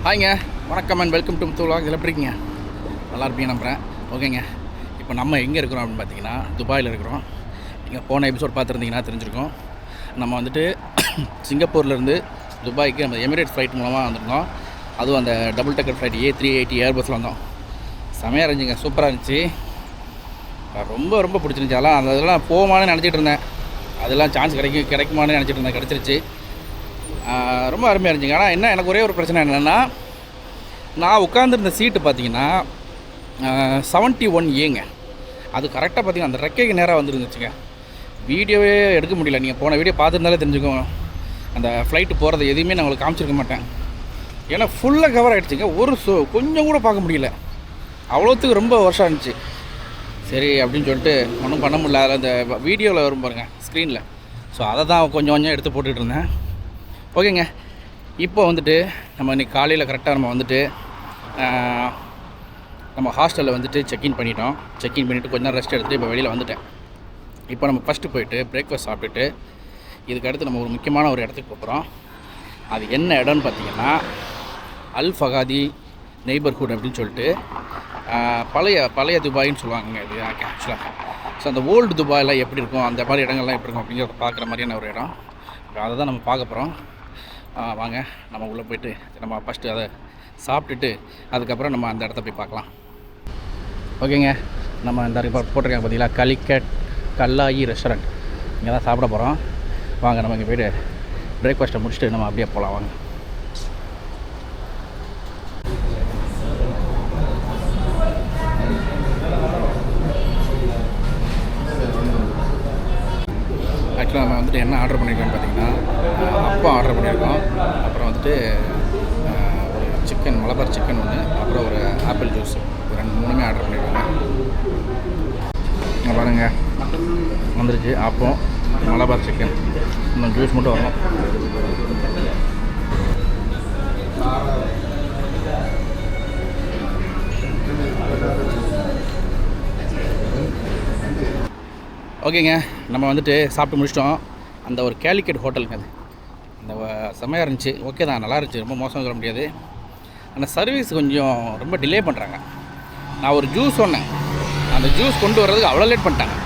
ஹாய்ங்க, வணக்கம் and welcome to முத்துலாக். இதில் எப்படி இருக்கீங்க? நல்லா இருப்பீங்க நம்புகிறேன். ஓகேங்க, இப்போ நம்ம எங்கே இருக்கிறோம் அப்படின்னு பார்த்தீங்கன்னா துபாயில் இருக்கிறோம். நீங்கள் போன எபிசோட் பார்த்துருந்தீங்கன்னா தெரிஞ்சிருக்கோம். நம்ம வந்துட்டு சிங்கப்பூர்லேருந்து துபாய்க்கு நம்ம எமிரேட்ஸ் ஃப்ளைட் மூலமாக வந்திருந்தோம். அதுவும் அந்த டபுள் டக்கர் ஃப்ளைட் A380 ஏர்பஸில் வந்தோம். செமையாக இருந்துச்சுங்க, சூப்பராக இருந்துச்சு. ரொம்ப ரொம்ப பிடிச்சிருந்துச்சி. அதெல்லாம் போமான்னு நினச்சிட்டு இருந்தேன். அதெல்லாம் சான்ஸ் கிடைக்குமான்னு நினச்சிட்டு இருந்தேன். கிடச்சிருச்சு. ரொம்ப அருமையாக இருந்துச்சுங்க. ஆனால் என்ன, எனக்கு ஒரே ஒரு பிரச்சனை என்னென்னா, நான் உட்காந்துருந்த சீட்டு பார்த்தீங்கன்னா 71A. அது கரெக்டாக பார்த்தீங்கன்னா அந்த ரெக்கைக்கு நேராக வந்துருந்துச்சுங்க. வீடியோவே எடுக்க முடியல. நீங்கள் போன வீடியோ பார்த்துருந்தாலே தெரிஞ்சுக்கோங்க. அந்த ஃப்ளைட்டு போகிறது எதுவுமே நான் உங்களுக்கு காமிச்சிருக்க மாட்டேன். ஏன்னா ஃபுல்லாக கவர் ஆகிடுச்சிங்க. கொஞ்சம் கூட பார்க்க முடியல. அவ்வளோத்துக்கு ரொம்ப வருஷம் இருந்துச்சு. சரி அப்படின்னு சொல்லிட்டு ஒன்றும் பண்ண முடியல. அதில் அந்த வீடியோவில் வரும் பாருங்கள் ஸ்க்ரீனில். ஸோ அதை தான் கொஞ்சம் கொஞ்சம் எடுத்து போட்டுக்கிட்டு இருந்தேன். ஓகேங்க, இப்போ வந்துட்டு நம்ம இன்றைக்கி காலையில் கரெக்டாக நம்ம வந்துட்டு நம்ம ஹாஸ்டலில் வந்துட்டு செக்இன் பண்ணிவிட்டு கொஞ்ச நேரம் ரெஸ்ட் எடுத்துகிட்டு இப்போ வெளியில் வந்துட்டேன். இப்போ நம்ம ஃபஸ்ட்டு போயிட்டு பிரேக்ஃபாஸ்ட் சாப்பிட்டுட்டு இதுக்கடுத்து நம்ம ஒரு முக்கியமான ஒரு இடத்துக்கு போகிறோம். அது என்ன இடம்னு பார்த்தீங்கன்னா அல் ஃபகாதி நெய்பர்ஹுட் அப்படின்னு சொல்லிட்டு பழைய துபாயின்னு சொல்லுவாங்க இது ஆக்சுவலாக. ஸோ அந்த ஓல்டு துபாயில் எப்படி இருக்கும், அந்த மாதிரி இடங்கள்லாம் எப்படி இருக்கும் அப்படிங்கிறத பார்க்குற மாதிரியான ஒரு இடம். அதை தான் நம்ம பார்க்க போகிறோம். வாங்க நம்ம உள்ளே போய்ட்டு நம்ம ஃபஸ்ட்டு அதை சாப்பிட்டுட்டு அதுக்கப்புறம் நம்ம அந்த இடத்த போய் பார்க்கலாம். ஓகேங்க, நம்ம இந்த போட்டிருக்காங்க பார்த்தீங்களா, கலிக்கட் கல்லாயி ரெஸ்டாரண்ட். இங்கே தான் சாப்பிட போகிறோம். வாங்க நம்ம இங்கே போய்ட்டு பிரேக்ஃபாஸ்ட்டை முடிச்சுட்டு நம்ம அப்படியே போகலாம். வாங்க. ஆக்சுவலாக நம்ம வந்துட்டு என்ன ஆர்டர் பண்ணியிருக்கோன்னு பார்த்தீங்கன்னா அப்பா ஆர்டர் பண்ணியிருக்கோம். அப்புறம் வந்துட்டு ஒரு சிக்கன் மலபார் சிக்கன் ஒன்று, அப்புறம் ஒரு ஆப்பிள் ஜூஸ், ஒரு 3 ஆர்டர் பண்ணியிருக்காங்க. பாருங்கள் வந்துருச்சு. அப்போ மலபார் சிக்கன், இன்னும் ஜூஸ் மட்டும் வரணும். ஓகேங்க, நம்ம வந்துட்டு சாப்பிட்டு முடிச்சிட்டோம். அந்த ஒரு கேலிக்கட் ஹோட்டலுங்க, அது அந்த செம்மையாக இருந்துச்சு. ஓகே தான், நல்லா இருந்துச்சு. ரொம்ப மோசம் சொல்ல முடியாது. அந்த சர்வீஸ் கொஞ்சம் ரொம்ப டிலே பண்ணுறாங்க. நான் ஒரு ஜூஸ் சொன்னேன், அந்த ஜூஸ் கொண்டு வர்றதுக்கு அவ்வளோ லேட் பண்ணிட்டாங்க.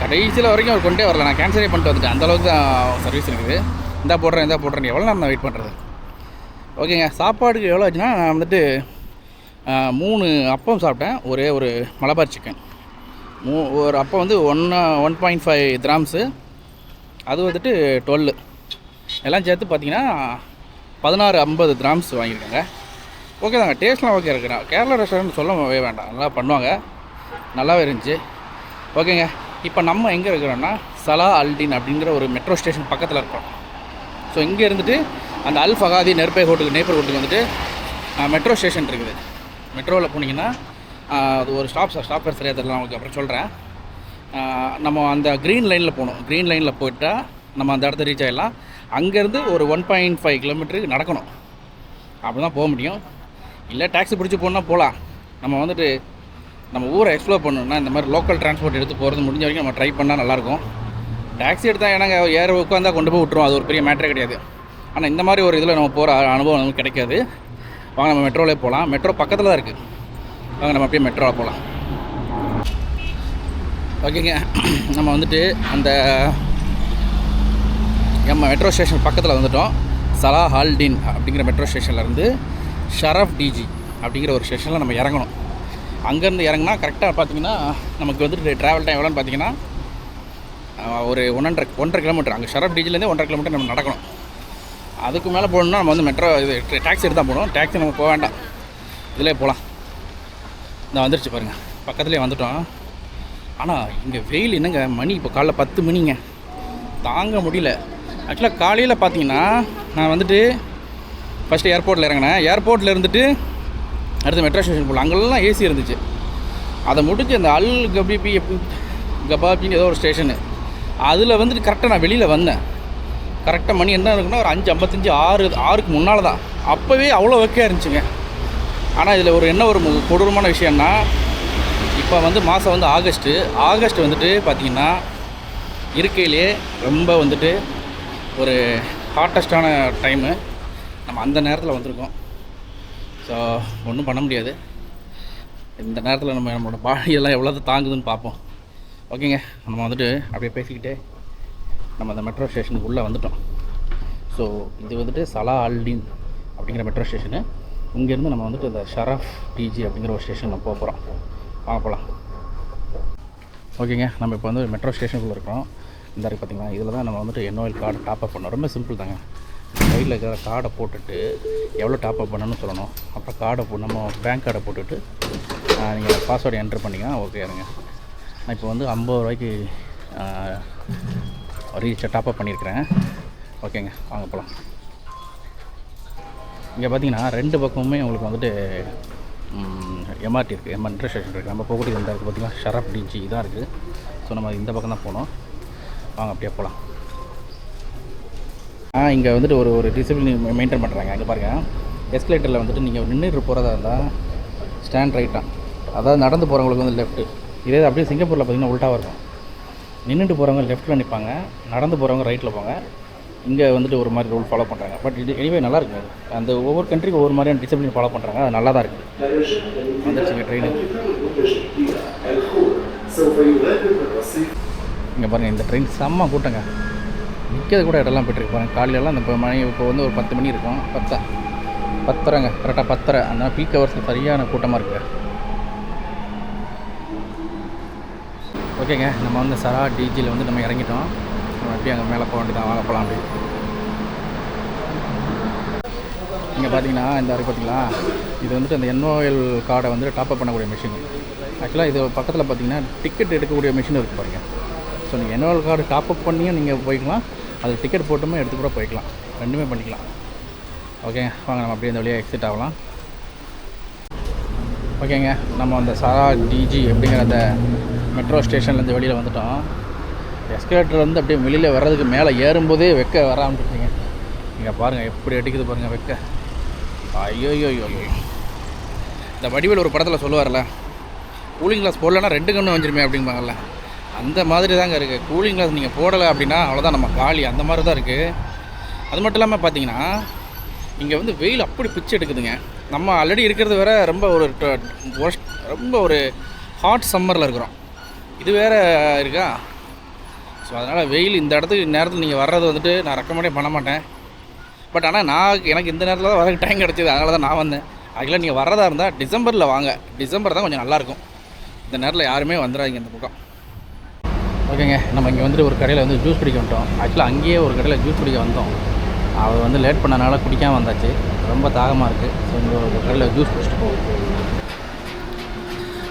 கடைசியில் வரைக்கும் அவர் கொண்டே வரல. நான் கேன்சலே பண்ணிட்டு வந்துட்டேன். அந்தளவுக்கு தான் சர்வீஸ் இருக்குது. இந்தா போடுறேன் எவ்வளோ நேரம் நான் வெயிட் பண்ணுறது. ஓகேங்க, சாப்பாடுக்கு எவ்வளோ ஆச்சுன்னா, நான் வந்துட்டு 3 அப்பம் சாப்பிட்டேன், ஒரே ஒரு மலபார் சிக்கன். ஒரு அப்போ வந்து 1.5 கிராம்ஸு, அது வந்துட்டு 12, எல்லாம் சேர்த்து பார்த்தீங்கன்னா 1650 கிராம்ஸ் வாங்கியிருக்காங்க. ஓகே தாங்க, டேஸ்ட்லாம் ஓகே இருக்குண்ணா. கேரளா ரெஸ்டாரண்ட் சொல்லவே வேண்டாம், நல்லா பண்ணுவாங்க, நல்லாவே இருந்துச்சு. ஓகேங்க, இப்போ நம்ம எங்கே இருக்கிறோன்னா சலா அல்டின் அப்படிங்கிற ஒரு மெட்ரோ ஸ்டேஷன் பக்கத்தில் இருக்கோம். ஸோ இங்கே இருந்துட்டு அந்த அல் ஃபகாதி நெய்பர்ஹுட்டுக்கு வந்துட்டு மெட்ரோ ஸ்டேஷன் இருக்குது. மெட்ரோவில் போனீங்கன்னா அது ஒரு ஸ்டாப்பர் சரியாக தெரியல, உங்களுக்கு அப்புறம் சொல்கிறேன். நம்ம அந்த க்ரீன் லைனில் போகணும். க்ரீன் லைனில் போயிட்டால் நம்ம அந்த இடத்த ரீச் ஆகிடலாம். அங்கேருந்து ஒரு 1.5 கிலோமீட்டருக்கு நடக்கணும். அப்படி தான் போக முடியும். இல்லை டாக்ஸி பிடிச்சி போனால் போகலாம். நம்ம வந்துட்டு நம்ம ஊரை எக்ஸ்ப்ளோர் பண்ணணும்னா இந்த மாதிரி லோக்கல் டிரான்ஸ்போர்ட் எடுத்து போகிறது முடிஞ்ச வரைக்கும் நம்ம ட்ரை பண்ணால் நல்லாயிருக்கும். டாக்ஸி எடுத்தால் ஏன்னா உட்காந்தா கொண்டு போய் விட்டுரும், அது ஒரு பெரிய மேட்டரே கிடையாது. ஆனால் இந்த மாதிரி ஒரு இதில் நம்ம போகிற அனுபவம் நமக்கு கிடைக்காது. வாங்க நம்ம மெட்ரோவிலே போகலாம். மெட்ரோ பக்கத்தில் தான் இருக்குது. வாங்க நம்ம அப்படியே மெட்ரோவில் போகலாம். ஓகேங்க, நம்ம வந்துட்டு அந்த மெட்ரோ ஸ்டேஷன் பக்கத்தில் வந்துவிட்டோம். சலா ஹால்டின் அப்படிங்கிற மெட்ரோ ஸ்டேஷன்லேருந்து ஷரஃப் டிஜி அப்படிங்கிற ஒரு ஸ்டேஷனில் நம்ம இறங்கணும். அங்கேருந்து இறங்கினா கரெக்டாக பார்த்தீங்கன்னா நமக்கு வந்துட்டு ட்ராவல் டைம் எவ்வளோன்னு பார்த்தீங்கன்னா ஒரு 1.5 கிலோமீட்டர். அங்கே ஷரஃப் டிஜிலேருந்து 1.5 கிலோமீட்டர் நம்ம நடக்கணும். அதுக்கு மேலே போகணுன்னா நம்ம வந்து மெட்ரோ டாக்ஸி எடுத்து தான் போகணும். டாக்ஸி நம்ம போக வேண்டாம், இதிலே போகலாம். நான் வந்துருச்சு பாருங்கள், பக்கத்துலேயே வந்துட்டோம். ஆனால் இங்கே வெயில் என்னங்க, மணி இப்போ காலைல 10 மணிங்க, தாங்க முடியல. ஆக்சுவலாக காலையில் பார்த்தீங்கன்னா நான் வந்துட்டு ஃபஸ்ட்டு ஏர்போர்ட்டில் இறங்கினேன். ஏர்போர்ட்டில் இருந்துட்டு அடுத்து மெட்ரோ ஸ்டேஷன் போகலாம். அங்கெல்லாம் ஏசி இருந்துச்சு. அதை முடிஞ்சு அந்த அல் கபாபின்னு ஏதோ ஒரு ஸ்டேஷனு, அதில் வந்துட்டு கரெக்டாக நான் வெளியில் வந்தேன். கரெக்டாக மணி என்ன இருக்குன்னா ஒரு 5:55 6க்கு முன்னால் தான். அப்போவே அவ்வளோ வெக்கையாக இருந்துச்சுங்க. ஆனால் இதில் ஒரு கொடூரமான விஷயம்னா, இப்போ வந்து மாதம் வந்து ஆகஸ்ட்டு வந்துட்டு பார்த்திங்கன்னா இருக்கையிலே ரொம்ப வந்துட்டு ஒரு ஹாட்டஸ்ட்டான டைமு. நம்ம அந்த நேரத்தில் வந்திருக்கோம். ஸோ ஒன்றும் பண்ண முடியாது. இந்த நேரத்தில் நம்மளோட பாடியெல்லாம் எவ்வளோ தாங்குதுன்னு பார்ப்போம். ஓகேங்க, நம்ம வந்துட்டு அப்படியே பேசிக்கிட்டே நம்ம அந்த மெட்ரோ ஸ்டேஷனுக்கு உள்ளே வந்துட்டோம். ஸோ இது வந்துட்டு சலா அல்டீன் அப்படிங்கிற மெட்ரோ ஸ்டேஷனு. இங்கேருந்து நம்ம வந்துட்டு இந்த ஷரஃப் டிஜி அப்படிங்கிற ஒரு ஸ்டேஷனில் போகிறோம். வாங்க போகலாம். ஓகேங்க, நம்ம இப்போ வந்து மெட்ரோ ஸ்டேஷனுக்குள்ளே இருக்கிறோம். இந்த இருக்குது பார்த்திங்களா, இதில் தான் நம்ம வந்துட்டு NOL கார்டு டாப்அப் பண்ணோம். ரொம்ப சிம்பிள் தாங்க. கையில் இருக்கிற கார்டை போட்டுட்டு எவ்வளோ டாப்அப் பண்ணணும்னு சொல்லணும். அப்புறம் கார்டை நம்ம பேங்க் கார்டை போட்டுட்டு நீங்கள் பாஸ்வேர்டு என்ட்ரு பண்ணிங்கன்னா ஓகே இருங்க. நான் இப்போ வந்து 50 ரூபாய்க்கு டாப்அப் பண்ணியிருக்கிறேன். ஓகேங்க, வாங்க போகலாம். இங்கே பார்த்தீங்கன்னா 2 பக்கமுமே உங்களுக்கு வந்துட்டு MRT இருக்குது, மெட்ரோ ஸ்டேஷன் இருக்குது. நம்ம போகக்கூடிய இந்த இருக்குது பார்த்திங்கன்னா ஷரஃப் டிஜி இதாக இருக்குது. ஸோ நம்ம இந்த பக்கம் தான் போகணும். வாங்க அப்படியே போகலாம். இங்கே வந்துட்டு ஒரு டிசிப்ளின் மெயின்டைன் பண்ணுறாங்க. இங்கே பாருங்கள், எஸ்கலேட்டரில் வந்துட்டு நீங்கள் நின்றுட்டு போகிறதா இருந்தால் ஸ்டாண்ட் ரைட்டாக, அதாவது நடந்து போகிறவங்களுக்கு வந்து லெஃப்ட்டு. இதே அப்படியே சிங்கப்பூரில் பார்த்திங்கன்னா உல்ட்டாவாக இருக்கும். நின்றுட்டு போகிறவங்க லெஃப்ட்டில் நிற்பாங்க, நடந்து போகிறவங்க ரைட்டில் போங்க. இங்கே வந்துட்டு ஒரு மாதிரி ரூல் ஃபாலோ பண்ணுறாங்க. பட் இது எனிவே நல்லா இருக்குது. அந்த ஒவ்வொரு கண்ட்ரிக்கு ஒவ்வொரு மாதிரியான டிசிப்ளின் ஃபாலோ பண்ணுறாங்க. அது நல்லா தான் இருக்குது. வந்துருச்சுங்க ட்ரெயின். இங்கே பாருங்கள், இந்த ட்ரெயின் செம்ம கூட்டங்க. நிற்கிறது கூட இடம்லாம் போய்ட்டுருக்கு பாருங்கள். காலையிலலாம் இந்த மணி இப்போ வந்து ஒரு 10 மணி இருக்கும், 10:30ங்க கரெக்டாக 10:30. அந்த பீக் ஹவர்ஸில் சரியான கூட்டமாக இருக்குது. ஓகேங்க, நம்ம வந்து சரா டிஜியில் வந்து நம்ம இறங்கிட்டோம். நம்ம அப்படியே அங்கே மேலே போக வேண்டியதான். வாங்க போகலாம். அப்படி இங்கே பார்த்தீங்கன்னா இந்த வரைக்கும் பார்த்தீங்களா, இது வந்துட்டு அந்த NOL கார்டை வந்து டாப்அப் பண்ணக்கூடிய மிஷின். ஆக்சுவலாக இது பக்கத்தில் பார்த்தீங்கன்னா டிக்கெட் எடுக்கக்கூடிய மிஷின் இருக்குது பாருங்கள். ஸோ நீங்கள் NOL கார்டு டாப்அப் பண்ணியும் நீங்கள் போய்க்கலாம், அது டிக்கெட் போட்டுமே எடுத்து கூட போய்க்கலாம், ரெண்டுமே பண்ணிக்கலாம். ஓகேங்க, வாங்க நம்ம அப்படியே இந்த வழியாக எக்ஸிட் ஆகலாம். ஓகேங்க, நம்ம அந்த சரா டிஜி அப்படிங்கிற அந்த மெட்ரோ ஸ்டேஷன்லேருந்து வெளியில் வந்துட்டோம். எஸ்கலேட்டர் வந்து அப்படியே வெளியில் வர்றதுக்கு மேலே ஏறும்போதே வெக்க வர ஆரம்பிச்சிருங்க. இங்கே பாருங்கள் எப்படி அடிக்குது பாருங்கள் வெக்க. ஐயோ, இந்த வடிவேல் ஒரு படத்தில் சொல்லுவார்ல, கூலிங் கிளாஸ் போடலைன்னா 2 கண்ணு வந்துருமே அப்படிம்பாங்கல்ல, அந்த மாதிரி தாங்க இருக்குது. கூலிங் கிளாஸ் நீங்கள் போடலை அப்படின்னா அவ்வளோதான், நம்ம காலி. அந்த மாதிரி தான் இருக்குது. அது மட்டும் இல்லாமல் பார்த்தீங்கன்னா இங்கே வந்து வெயில் அப்படி பிச்சு எடுக்குதுங்க. நம்ம ஆல்ரெடி இருக்கிறது வேறு ரொம்ப ஒரு ஹாட் சம்மரில் இருக்கிறோம். இது வேறு இருக்கா. ஸோ அதனால் வெயில் இந்த இடத்துக்கு நேரத்தில் நீங்கள் வர்றது வந்துட்டு நான் ரெக்கமெண்டே பண்ண மாட்டேன். பட் ஆனால் எனக்கு இந்த நேரத்தில் தான் வரக்கு டைம் கிடச்சிது, அதனால தான் நான் வந்தேன். அதுக்குள்ள நீங்கள் வர்றதா இருந்தால் டிசம்பரில் வாங்க. டிசம்பர் தான் கொஞ்சம் நல்லாயிருக்கும். இந்த நேரத்தில் யாருமே வந்துடாதீங்க இந்த பக்கம். ஓகேங்க, நம்ம இங்கே வந்துட்டு ஒரு கடையில் வந்து ஜூஸ் குடிக்க வந்துட்டோம். ஆக்சுவலாக அங்கேயே ஒரு கடையில் ஜூஸ் குடிக்க வந்தோம். அவர் வந்து லேட் பண்ணனால குடிக்காமல் வந்தாச்சு. ரொம்ப தாகமாக இருக்குது. ஸோ இங்கே ஒரு கடையில் ஜூஸ் குடிச்சிட்டு போவோம்.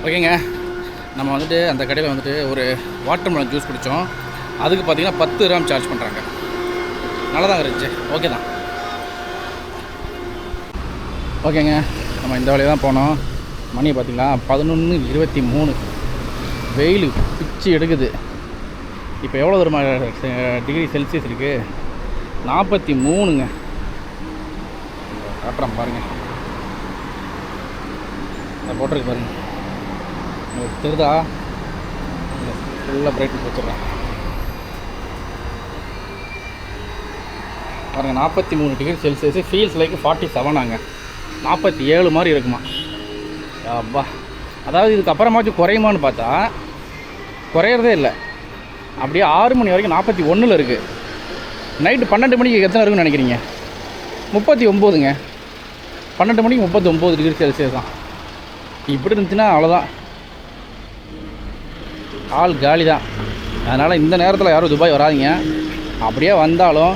ஓகேங்க, நம்ம வந்துட்டு அந்த கடையில் வந்துட்டு ஒரு வாட்டர் மெலன் ஜூஸ் குடித்தோம். அதுக்கு பார்த்திங்கன்னா 10 கிராம் சார்ஜ் பண்ணுறாங்க. நல்லா தான் இருந்துச்சு. ஓகே தான். ஓகேங்க, நம்ம இந்த வழியாக தான் போனோம். மணி பார்த்திங்களா 11:23. வெயில் பிச்சு எடுக்குது. இப்போ எவ்வளோ ஒரு டிகிரி செல்சியஸ் இருக்குது? 43ங்க. காட்டுறோம் பாருங்கள், இந்த போட்டிருக்கு பாருங்கள். உங்களுக்கு தெரியுதா? ஃபுல்லாக பிரைட்னஸ் வச்சுட்றேன் பாருங்கள். 43 டிகிரி செல்சியஸ். ஃபீல்ஸ் லைக் 47ஆங்க. 47 மாதிரி இருக்குமா? அப்பா, அதாவது இதுக்கப்புறமாச்சும் குறையுமான்னு பார்த்தா குறையிறதே இல்லை. அப்படியே 6 மணி வரைக்கும் 41ல் இருக்குது. நைட்டு 12 மணிக்கு எத்தனை இருக்குன்னு நினைக்கிறீங்க? 39ங்க. 12 மணிக்கு 39 டிகிரி செல்சியஸ் தான். இப்படி இருந்துச்சுன்னா அவ்வளோதான், ஆள் காலி தான். அதனால் இந்த நேரத்தில் யாரும் துபாய் வராதிங்க. அப்படியே வந்தாலும்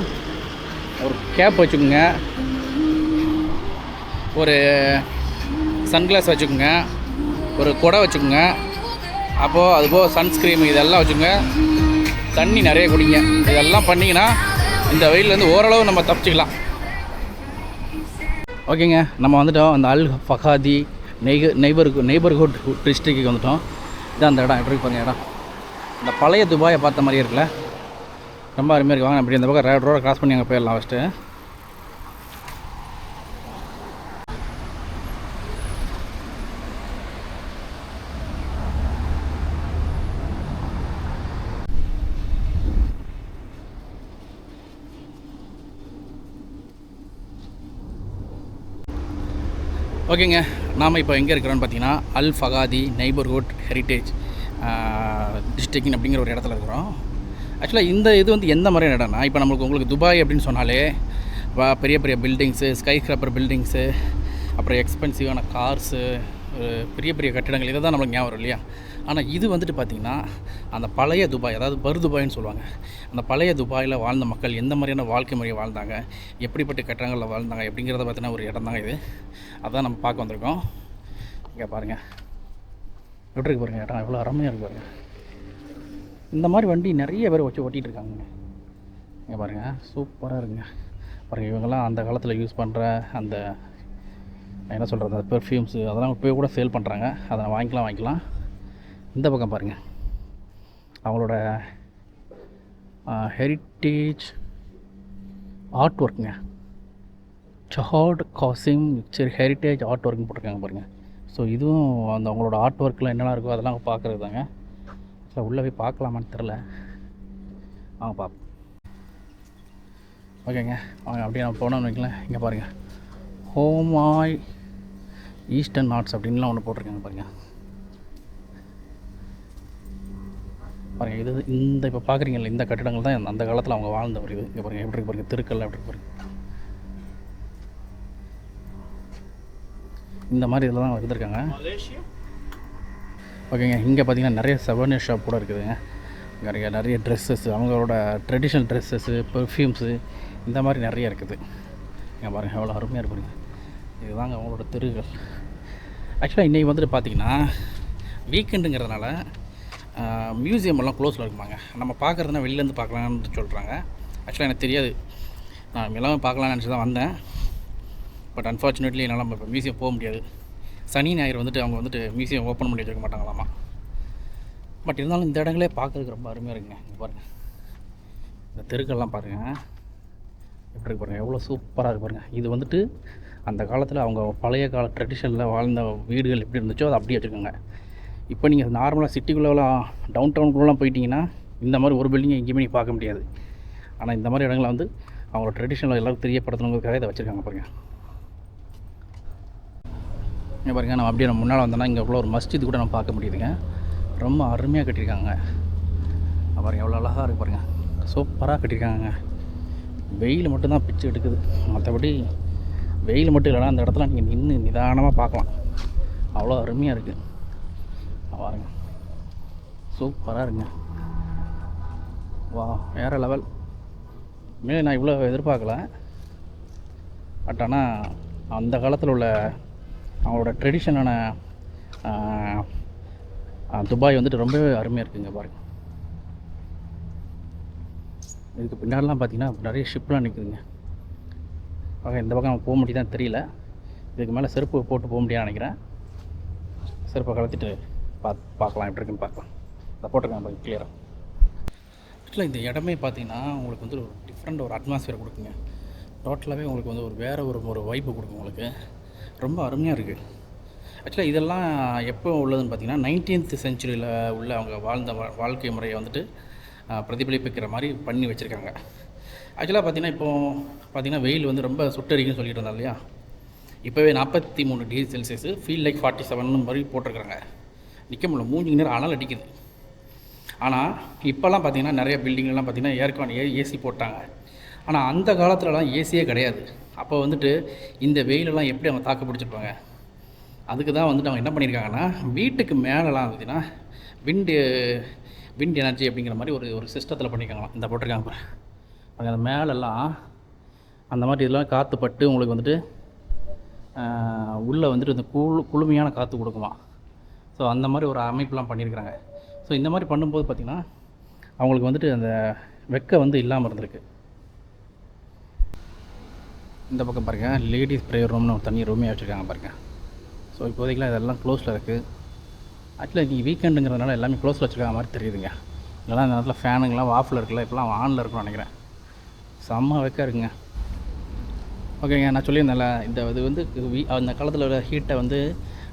ஒரு கேப் வச்சுக்கோங்க, ஒரு சன்கிளாஸ் வச்சுக்கோங்க, ஒரு குடை வச்சுக்கோங்க. அப்போது அதுபோல் சன்ஸ்க்ரீம் இதெல்லாம் வச்சுக்கோங்க. தண்ணி நிறைய குடிங்க. இதெல்லாம் பண்ணிங்கன்னா இந்த வெயிலேருந்து ஓரளவு நம்ம தப்பிச்சிக்கலாம். ஓகேங்க, நம்ம வந்துட்டோம். அந்த அல் ஃபஹாதி நெய்பர்ஹுட் டிஸ்ட்ரிக்ட்டுக்கு வந்துட்டோம். இதான் அந்த இடம். எப்படி பாருங்கள் இடம். இந்த பழைய துபாயை பார்த்த மாதிரியே இருக்குல்ல, ரொம்ப அருமையாக இருக்குது. வாங்க அப்படி இந்த பக்கம் ரோட கிராஸ் பண்ணி அங்கே போயிடலாம் ஃபஸ்ட்டு. ஓகேங்க, நாம் இப்போ எங்கே இருக்கிறோன்னு பார்த்தீங்கன்னா அல் ஃபகாதி நெய்பர்ஹுட் ஹெரிட்டேஜ் டிஸ்ட்ரிக்ட் அப்படிங்கிற ஒரு இடத்துல இருக்கிறோம். ஆக்சுவலாக இந்த இது வந்து எந்த மாதிரியான இடம்னா, இப்போ உங்களுக்கு துபாய் அப்படின்னு சொன்னாலே பெரிய பெரிய பில்டிங்ஸு, ஸ்கை ஸ்கிராப்பர் பில்டிங்ஸு, அப்புறம் எக்ஸ்பென்சிவான கார்ஸு, பெரிய பெரிய கட்டிடங்கள், இதை தான் நம்மளுக்கு ஞாபகம் வரும் இல்லையா? ஆனால் இது வந்துட்டு பார்த்திங்கன்னா அந்த பழைய துபாய், அதாவது துபாய்னு சொல்லுவாங்க. அந்த பழைய துபாயில் வாழ்ந்த மக்கள் எந்த மாதிரியான வாழ்க்கை முறையை வாழ்ந்தாங்க, எப்படிப்பட்ட கட்டடங்களில் வாழ்ந்தாங்க அப்படிங்கிறத பார்த்தீங்கன்னா ஒரு இடம் தாங்க இது. அதான் நம்ம பார்க்க வந்திருக்கோம். இங்கே பாருங்கள் எப்படி இருக்கு பாருங்கள், இடம் எவ்வளோ அருமையாக இருக்கு பாருங்கள். இந்த மாதிரி வண்டி நிறைய பேர் வச்சு ஓட்டிகிட்டு இருக்காங்க. இங்கே பாருங்கள், சூப்பராக இருக்குங்க பாருங்கள். இவங்கெல்லாம் அந்த காலத்தில் யூஸ் பண்ணுற அந்த என்ன சொல்கிறது, அந்த பெர்ஃப்யூம்ஸு அதெல்லாம் இப்போ கூட சேல் பண்ணுறாங்க. அதை வாங்கிக்கலாம். இந்த பக்கம் பாருங்கள், அவங்களோட ஹெரிட்டேஜ் ஆர்ட் ஒர்க்குங்க, சஹாட் காசிம் ஹெரிட்டேஜ் ஆர்ட் ஒர்க்னு போட்டிருக்காங்க பாருங்கள். ஸோ இதுவும் அந்த அவங்களோட ஆர்ட் ஒர்க்கில் என்னெல்லாம் இருக்கோ அதெல்லாம் பார்க்குறது தாங்க. ஸோ உள்ளே போய் பார்க்கலாமான்னு தெரில, வாங்க பார்ப்போம். ஓகேங்க, வாங்க அப்படியே நம்ம போனோம்னு வைக்கலாம். இங்கே பாருங்கள், ஹோமாய் ஈஸ்டர்ன் ஆர்ட்ஸ் அப்படின்லாம் ஒன்று போட்டிருக்காங்க பாருங்கள். பாருங்கள், இது இந்த இப்போ பார்க்குறீங்களா, இந்த கட்டிடங்கள் தான் அந்த காலத்தில் அவங்க வாழ்ந்தவர். இது இங்கே பாருங்கள் எப்படி இருக்கு பாருங்கள், தெருக்கல் எப்படி பாருங்கள். இந்த மாதிரி இதில் தான் இருந்திருக்காங்க. ஓகேங்க, இங்கே பார்த்தீங்கன்னா நிறைய சவர்னியர் ஷாப் கூட இருக்குதுங்க. நிறைய ட்ரெஸ்ஸஸ், அவங்களோட ட்ரெடிஷ்னல் ட்ரெஸ்ஸஸ்ஸு, பெர்ஃப்யூம்ஸு, இந்த மாதிரி நிறைய இருக்குது. இங்கே பாருங்கள் எவ்வளோ அருமையாக இருப்பாங்க. இதுதாங்க அவங்களோட தெருகள். ஆக்சுவலாக இன்றைக்கி வந்துட்டு பார்த்திங்கன்னா வீக்கெண்டுங்கிறதுனால மியூசியம் எல்லாம் க்ளோஸில் இருக்குமாங்க. நம்ம பார்க்குறதுனா வெளிலேருந்து பார்க்கலான்னு சொல்கிறாங்க. ஆக்சுவலாக எனக்கு தெரியாது, நான் எல்லாமே பார்க்கலான்னு நினச்சி தான் வந்தேன். பட் அன்ஃபார்ச்சுனேட்லி என்னால் நம்ம இப்போ மியூசியம் போக முடியாது. சனி ஞாயிறு வந்துட்டு அவங்க வந்துட்டு மியூசியம் ஓப்பன் பண்ணி வச்சுருக்க மாட்டாங்களாமா. பட் இருந்தாலும் இந்த இடங்களே பார்க்குறதுக்கு ரொம்ப அருமையாக இருக்குங்க. இங்கே பாருங்கள், இந்த தெருக்கள்லாம் பாருங்கள் எப்படி இருக்கு பாருங்கள், எவ்வளோ சூப்பராக இருக்கு பாருங்கள். இது வந்துட்டு அந்த காலத்தில் அவங்க பழைய கால ட்ரெடிஷனில் வாழ்ந்த வீடுகள் எப்படி இருந்துச்சோ அதை அப்படியே வச்சுருக்காங்க. இப்போ நீங்கள் நார்மலாக சிட்டிக்குள்ளெல்லாம் டவுன் டவுனுக்குள்ளெலாம் போயிட்டீங்கன்னா இந்த மாதிரி ஒரு பில்டிங்கை எங்கேயுமே நீங்கள் பார்க்க முடியாது. ஆனால் இந்த மாதிரி இடங்களை வந்து அவங்களோட ட்ரெடிஷனில் எல்லாருக்கும் தெரியப்படுத்தணுங்கிறதுக்காக இதை வச்சுருக்காங்க பாருங்கள். இங்கே பாருங்கள், நம்ம அப்படியே நம்ம முன்னால் வந்தோன்னா இங்கே எவ்வளோ ஒரு மஸ்ஜித் கூட நம்ம பார்க்க முடியுதுங்க. ரொம்ப அருமையாக கட்டியிருக்காங்க. பாருங்கள் எவ்வளோ அழகாக இருக்குது பாருங்கள், சூப்பராக கட்டியிருக்காங்க. வெயில் மட்டும்தான் பிச்சு எடுக்குது, மற்றபடி வெயில் மட்டும் இல்லைனா அந்த இடத்துல நீங்கள் நின்று நிதானமாக பார்க்கலாம். அவ்வளோ அருமையாக இருக்குது பாருங்க, சூப்பராக இருக்குங்க. வா, வேறு லெவல். உண்மையிலே நான் இவ்வளோ எதிர்பார்க்கல. பட் ஆனால் அந்த காலத்தில் உள்ள அவங்களோட ட்ரெடிஷனான துபாய் வந்துட்டு ரொம்பவே அருமையாக இருக்குங்க பாருங்கள். இதுக்கு பின்னாடிலாம் பார்த்திங்கன்னா நிறைய ஷிப்லாம் நிற்குதுங்க. இந்த பக்கம் போக முடியுதான்னு தெரியல. இதுக்கு மேலே செருப்பு போட்டு போக முடியாதுன்னு நினைக்கிறேன். செருப்பை கலத்திட்டு பார்க்கலாம் எப்படி இருக்குன்னு பார்க்கலாம். அதை போட்டிருக்கேன் பாருங்கள் கிளியராக. ஆக்சுவலாக இந்த இடமே பார்த்திங்கன்னா உங்களுக்கு வந்து ஒரு டிஃப்ரெண்ட் ஒரு அட்மாஸ்ஃபியர் கொடுக்குங்க. டோட்டலாகவே உங்களுக்கு வந்து ஒரு வேறு ஒரு வைப்பு கொடுக்கும் உங்களுக்கு. ரொம்ப அருமையாக இருக்குது. ஆக்சுவலாக இதெல்லாம் எப்போ உள்ளதுன்னு பார்த்திங்கன்னா 19th செஞ்சுரியில் உள்ள அவங்க வாழ்ந்த வாழ்க்கை முறையை வந்துட்டு பிரதிபலிப்பிக்கிற மாதிரி பண்ணி வச்சுருக்காங்க. ஆக்சுவலாக பார்த்திங்கன்னா இப்போது பார்த்திங்கன்னா வெயில் வந்து ரொம்ப சுட்டரிக்குன்னு சொல்லிட்டு இருந்தாங்க இல்லையா? இப்போவே 43 டிகிரி செல்சியஸு, ஃபீல் லைக் 47 மாதிரி போட்டிருக்கிறாங்க. நிற்க முடியல, மூஞ்சி நேரம் அனல் அடிக்குது. ஆனால் இப்போல்லாம் பார்த்திங்கன்னா நிறைய பில்டிங்லாம் பார்த்திங்கன்னா ஏசி போட்டாங்க. ஆனால் அந்த காலத்துலலாம் ஏசியே கிடையாது. அப்போ வந்துட்டு இந்த வெயிலெல்லாம் எப்படி அவங்க தாக்கு பிடிச்சிருப்பாங்க? அதுக்கு தான் வந்துட்டு அவங்க என்ன பண்ணியிருக்காங்கன்னா வீட்டுக்கு மேலெலாம் பார்த்திங்கன்னா விண்ட் எனர்ஜி அப்படிங்கிற மாதிரி ஒரு சிஸ்டத்தில் பண்ணியிருக்காங்களாம். இந்த போட்டிருக்காங்க அந்த மேலெல்லாம் அந்த மாதிரி இதெல்லாம் காற்று பட்டு உங்களுக்கு வந்துட்டு உள்ளே வந்துட்டு இந்த குளுமையான காற்று கொடுக்குமா. ஸோ அந்த மாதிரி ஒரு அமைப்பெலாம் பண்ணியிருக்கிறாங்க. ஸோ இந்த மாதிரி பண்ணும்போது பார்த்திங்கன்னா அவங்களுக்கு வந்துட்டு அந்த வெக்கை வந்து இல்லாமல் இருந்திருக்கு. இந்த பக்கம் பாருங்கள், லேடிஸ் ப்ரேயர் ரூம்னு ஒரு தனி ரூமே வச்சுருக்காங்க பாருங்கள். ஸோ இப்போதைக்கெலாம் இதெல்லாம் க்ளோஸில் இருக்குது. ஆக்சுவலாக இன்றைக்கி வீக்கெண்டுங்கிறதுனால எல்லாமே க்ளோஸில் வச்சுருக்காங்க மாதிரி தெரியுதுங்க. இல்லைனா இந்த நேரத்தில் ஃபேனுங்கெலாம் ஆஃபில் இருக்குல்ல, இப்போலாம் ஆனில் இருக்குன்னு நினைக்கிறேன். செம்ம வெக்க இருக்குங்க. ஓகேங்க, நான் சொல்லியிருந்தேன்ல, இது வந்து அந்த காலத்தில் உள்ள ஹீட்டை வந்து